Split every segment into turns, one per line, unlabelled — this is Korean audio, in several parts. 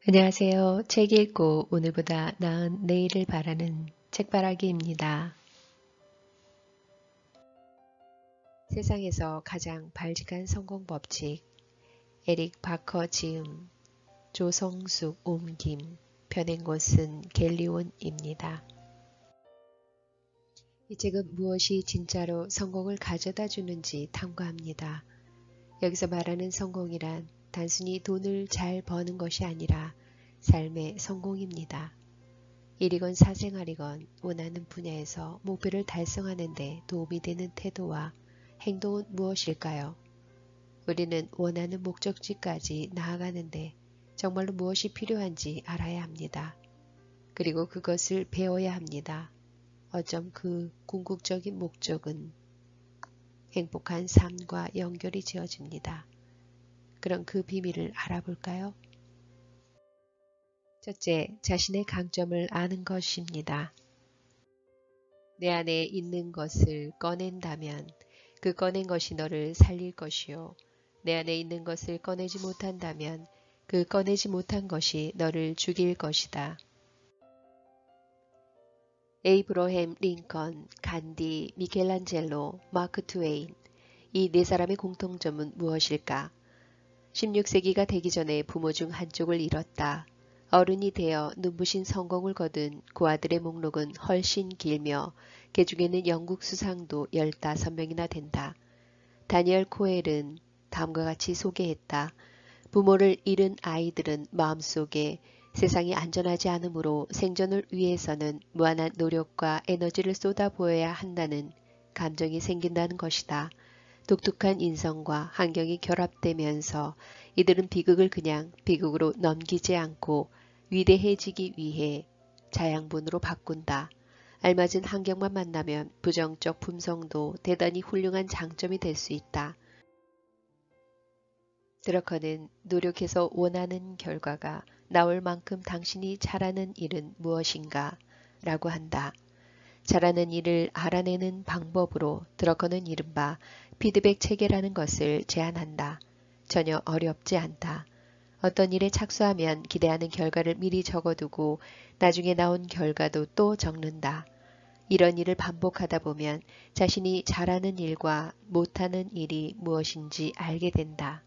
안녕하세요. 책 읽고 오늘보다 나은 내일을 바라는 책바라기입니다. 세상에서 가장 발칙한 성공 법칙, 에릭 바커 지음, 조성숙 옮김, 펴낸 곳은 갤리온입니다. 이 책은 무엇이 진짜로 성공을 가져다 주는지 탐구합니다. 여기서 말하는 성공이란 단순히 돈을 잘 버는 것이 아니라 삶의 성공입니다. 일이건 사생활이건 원하는 분야에서 목표를 달성하는 데 도움이 되는 태도와 행동은 무엇일까요? 우리는 원하는 목적지까지 나아가는데 정말로 무엇이 필요한지 알아야 합니다. 그리고 그것을 배워야 합니다. 어쩜 그 궁극적인 목적은 행복한 삶과 연결이 지어집니다. 그럼 그 비밀을 알아볼까요? 첫째, 자신의 강점을 아는 것입니다. 내 안에 있는 것을 꺼낸다면 그 꺼낸 것이 너를 살릴 것이요. 내 안에 있는 것을 꺼내지 못한다면 그 꺼내지 못한 것이 너를 죽일 것이다. 에이브러햄 링컨, 간디, 미켈란젤로, 마크 트웨인. 이 네 사람의 공통점은 무엇일까? 16세기가 되기 전에 부모 중 한쪽을 잃었다. 어른이 되어 눈부신 성공을 거둔 그 아들의 목록은 훨씬 길며 그 중에는 영국 수상도 15명이나 된다. 다니엘 코엘은 다음과 같이 소개했다. 부모를 잃은 아이들은 마음속에 세상이 안전하지 않으므로 생존을 위해서는 무한한 노력과 에너지를 쏟아부어야 한다는 감정이 생긴다는 것이다. 독특한 인성과 환경이 결합되면서 이들은 비극을 그냥 비극으로 넘기지 않고 위대해지기 위해 자양분으로 바꾼다. 알맞은 환경만 만나면 부정적 품성도 대단히 훌륭한 장점이 될 수 있다. 드러커는 노력해서 원하는 결과가 나올 만큼 당신이 잘하는 일은 무엇인가? 라고 한다. 잘하는 일을 알아내는 방법으로 드러커는 이른바 피드백 체계라는 것을 제안한다. 전혀 어렵지 않다. 어떤 일에 착수하면 기대하는 결과를 미리 적어두고 나중에 나온 결과도 또 적는다. 이런 일을 반복하다 보면 자신이 잘하는 일과 못하는 일이 무엇인지 알게 된다.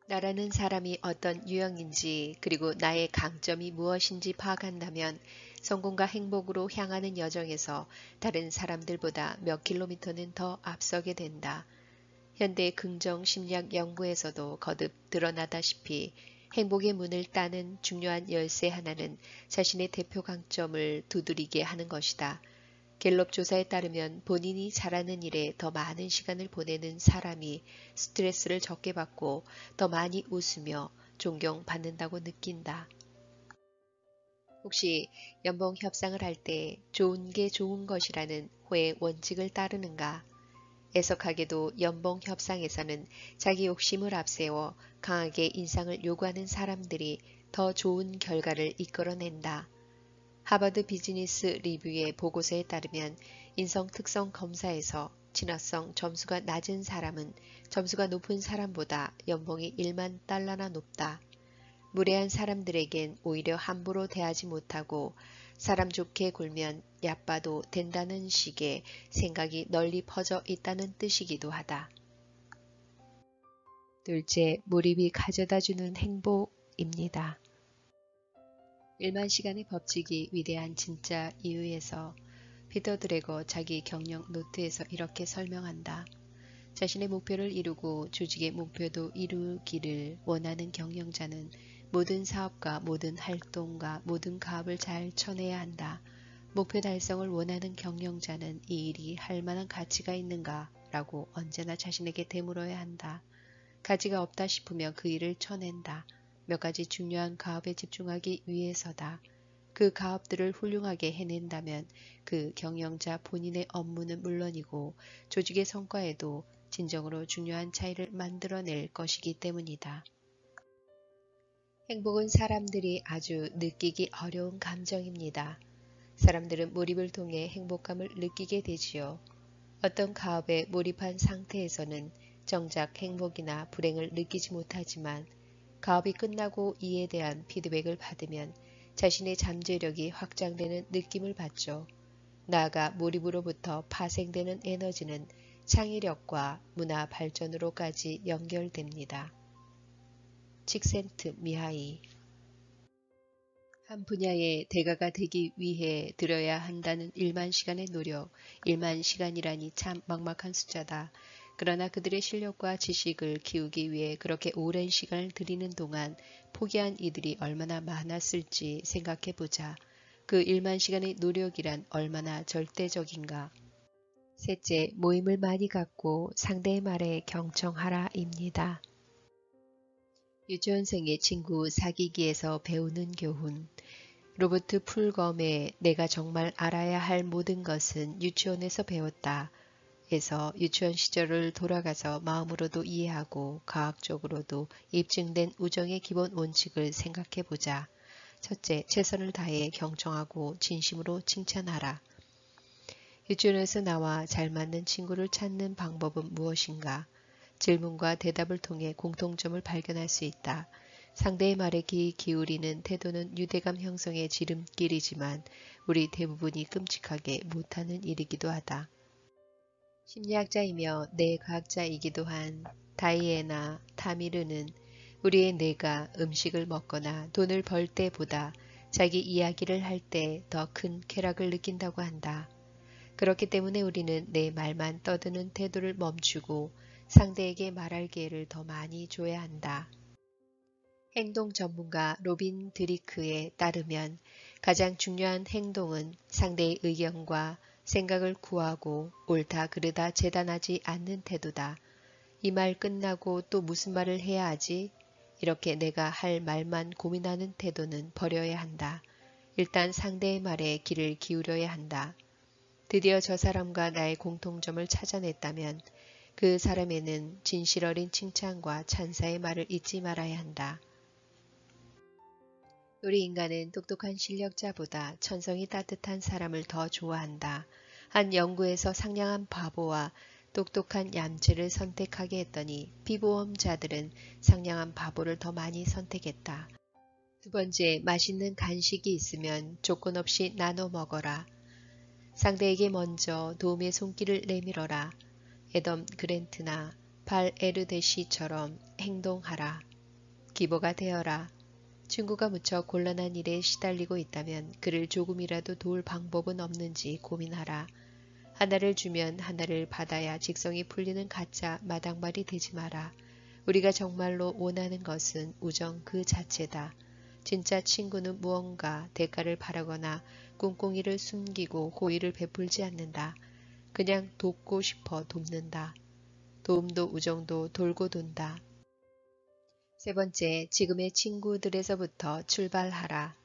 나라는 사람이 어떤 유형인지 그리고 나의 강점이 무엇인지 파악한다면 성공과 행복으로 향하는 여정에서 다른 사람들보다 몇 킬로미터는 더 앞서게 된다. 현대 긍정 심리학 연구에서도 거듭 드러나다시피 행복의 문을 따는 중요한 열쇠 하나는 자신의 대표 강점을 두드리게 하는 것이다. 갤럽 조사에 따르면 본인이 잘하는 일에 더 많은 시간을 보내는 사람이 스트레스를 적게 받고 더 많이 웃으며 존경받는다고 느낀다. 혹시 연봉 협상을 할 때 좋은 게 좋은 것이라는 호의 원칙을 따르는가? 애석하게도 연봉 협상에서는 자기 욕심을 앞세워 강하게 인상을 요구하는 사람들이 더 좋은 결과를 이끌어낸다. 하버드 비즈니스 리뷰의 보고서에 따르면 인성 특성 검사에서 친화성 점수가 낮은 사람은 점수가 높은 사람보다 연봉이 1만 달러나 높다. 무례한 사람들에겐 오히려 함부로 대하지 못하고 사람 좋게 굴면 얕봐도 된다는 식의 생각이 널리 퍼져 있다는 뜻이기도 하다. 둘째, 몰입이 가져다주는 행복입니다. 1만 시간의 법칙이 위대한 진짜 이유에서 피터 드래거 자기 경영 노트에서 이렇게 설명한다. 자신의 목표를 이루고 조직의 목표도 이루기를 원하는 경영자는 모든 사업과 모든 활동과 모든 가업을 잘 쳐내야 한다. 목표 달성을 원하는 경영자는 이 일이 할 만한 가치가 있는가? 라고 언제나 자신에게 되물어야 한다. 가치가 없다 싶으면 그 일을 쳐낸다. 몇 가지 중요한 가업에 집중하기 위해서다. 그 가업들을 훌륭하게 해낸다면 그 경영자 본인의 업무는 물론이고 조직의 성과에도 진정으로 중요한 차이를 만들어낼 것이기 때문이다. 행복은 사람들이 아주 느끼기 어려운 감정입니다. 사람들은 몰입을 통해 행복감을 느끼게 되지요. 어떤 가업에 몰입한 상태에서는 정작 행복이나 불행을 느끼지 못하지만 가업이 끝나고 이에 대한 피드백을 받으면 자신의 잠재력이 확장되는 느낌을 받죠. 나아가 몰입으로부터 파생되는 에너지는 창의력과 문화 발전으로까지 연결됩니다. 칙센트미하이. 한 분야의 대가가 되기 위해 들여야 한다는 1만 시간의 노력, 1만 시간이라니 참 막막한 숫자다. 그러나 그들의 실력과 지식을 키우기 위해 그렇게 오랜 시간을 들이는 동안 포기한 이들이 얼마나 많았을지 생각해보자. 그 1만 시간의 노력이란 얼마나 절대적인가. 셋째, 모임을 많이 갖고 상대의 말에 경청하라입니다. 유치원생의 친구 사귀기에서 배우는 교훈. 로버트 풀검의 내가 정말 알아야 할 모든 것은 유치원에서 배웠다. 에서 유치원 시절을 돌아가서 마음으로도 이해하고 과학적으로도 입증된 우정의 기본 원칙을 생각해보자. 첫째, 최선을 다해 경청하고 진심으로 칭찬하라. 유치원에서 나와 잘 맞는 친구를 찾는 방법은 무엇인가? 질문과 대답을 통해 공통점을 발견할 수 있다. 상대의 말에 귀 기울이는 태도는 유대감 형성의 지름길이지만 우리 대부분이 끔찍하게 못하는 일이기도 하다. 심리학자이며 뇌과학자이기도 한 다이애나 타미르는 우리의 뇌가 음식을 먹거나 돈을 벌 때보다 자기 이야기를 할 때 더 큰 쾌락을 느낀다고 한다. 그렇기 때문에 우리는 내 말만 떠드는 태도를 멈추고 상대에게 말할 기회를 더 많이 줘야 한다. 행동 전문가 로빈 드리크에 따르면 가장 중요한 행동은 상대의 의견과 생각을 구하고 옳다 그르다 재단하지 않는 태도다. 이 말 끝나고 또 무슨 말을 해야 하지? 이렇게 내가 할 말만 고민하는 태도는 버려야 한다. 일단 상대의 말에 귀를 기울여야 한다. 드디어 저 사람과 나의 공통점을 찾아냈다면 그 사람에는 진실 어린 칭찬과 찬사의 말을 잊지 말아야 한다. 우리 인간은 똑똑한 실력자보다 천성이 따뜻한 사람을 더 좋아한다. 한 연구에서 상냥한 바보와 똑똑한 얌체를 선택하게 했더니 피보험자들은 상냥한 바보를 더 많이 선택했다. 두 번째, 맛있는 간식이 있으면 조건 없이 나눠 먹어라. 상대에게 먼저 도움의 손길을 내밀어라. 애덤 그랜트나 팔 에르데시처럼 행동하라. 기보가 되어라. 친구가 무척 곤란한 일에 시달리고 있다면 그를 조금이라도 도울 방법은 없는지 고민하라. 하나를 주면 하나를 받아야 직성이 풀리는 가짜 마당발이 되지 마라. 우리가 정말로 원하는 것은 우정 그 자체다. 진짜 친구는 무언가 대가를 바라거나 꿍꿍이를 숨기고 호의를 베풀지 않는다. 그냥 돕고 싶어 돕는다. 도움도 우정도 돌고 돈다. 세 번째, 지금의 친구들에서부터 출발하라.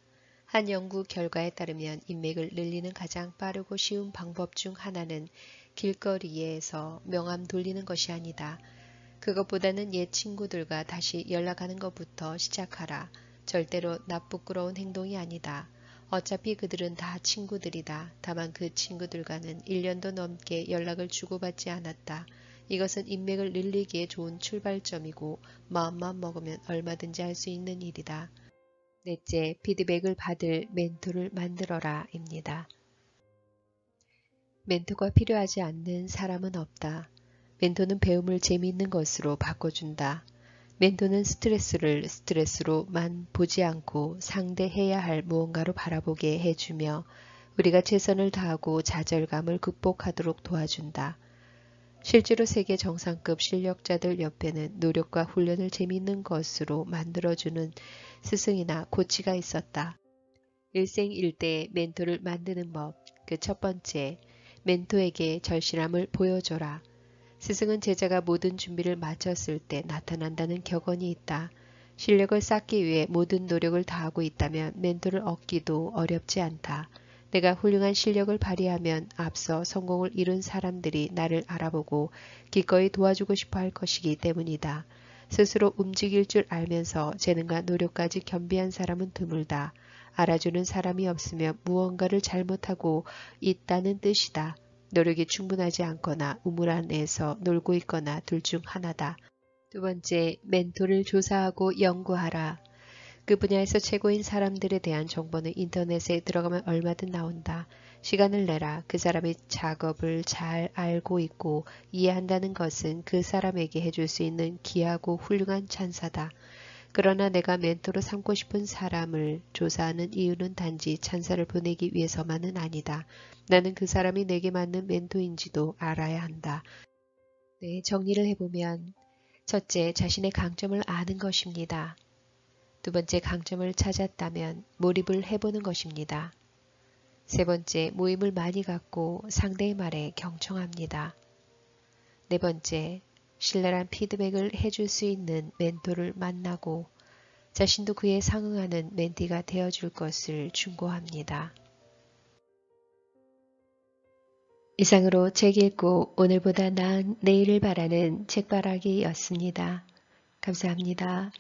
한 연구 결과에 따르면 인맥을 늘리는 가장 빠르고 쉬운 방법 중 하나는 길거리에서 명함 돌리는 것이 아니다. 그것보다는 옛 친구들과 다시 연락하는 것부터 시작하라. 절대로 나쁘끄러운 행동이 아니다. 어차피 그들은 다 친구들이다. 다만 그 친구들과는 1년도 넘게 연락을 주고받지 않았다. 이것은 인맥을 늘리기에 좋은 출발점이고 마음만 먹으면 얼마든지 할 수 있는 일이다. 넷째, 피드백을 받을 멘토를 만들어라 입니다. 멘토가 필요하지 않는 사람은 없다. 멘토는 배움을 재미있는 것으로 바꿔준다. 멘토는 스트레스를 스트레스로만 보지 않고 상대해야 할 무언가로 바라보게 해주며 우리가 최선을 다하고 좌절감을 극복하도록 도와준다. 실제로 세계 정상급 실력자들 옆에는 노력과 훈련을 재미있는 것으로 만들어주는 스승이나 코치가 있었다. 일생일대의 멘토를 만드는 법. 그 첫 번째, 멘토에게 절실함을 보여줘라. 스승은 제자가 모든 준비를 마쳤을 때 나타난다는 격언이 있다. 실력을 쌓기 위해 모든 노력을 다하고 있다면 멘토를 얻기도 어렵지 않다. 내가 훌륭한 실력을 발휘하면 앞서 성공을 이룬 사람들이 나를 알아보고 기꺼이 도와주고 싶어 할 것이기 때문이다. 스스로 움직일 줄 알면서 재능과 노력까지 겸비한 사람은 드물다. 알아주는 사람이 없으면 무언가를 잘못하고 있다는 뜻이다. 노력이 충분하지 않거나 우물 안에서 놀고 있거나 둘 중 하나다. 두 번째, 멘토를 조사하고 연구하라. 그 분야에서 최고인 사람들에 대한 정보는 인터넷에 들어가면 얼마든 나온다. 시간을 내라. 그 사람이 작업을 잘 알고 있고 이해한다는 것은 그 사람에게 해줄 수 있는 귀하고 훌륭한 찬사다. 그러나 내가 멘토로 삼고 싶은 사람을 조사하는 이유는 단지 찬사를 보내기 위해서만은 아니다. 나는 그 사람이 내게 맞는 멘토인지도 알아야 한다. 네, 정리를 해보면 첫째, 자신의 강점을 아는 것입니다. 두 번째, 강점을 찾았다면 몰입을 해보는 것입니다. 세 번째, 모임을 많이 갖고 상대의 말에 경청합니다. 네 번째, 신랄한 피드백을 해줄 수 있는 멘토를 만나고 자신도 그에 상응하는 멘티가 되어줄 것을 충고합니다. 이상으로 책 읽고 오늘보다 나은 내일을 바라는 책바라기였습니다. 감사합니다.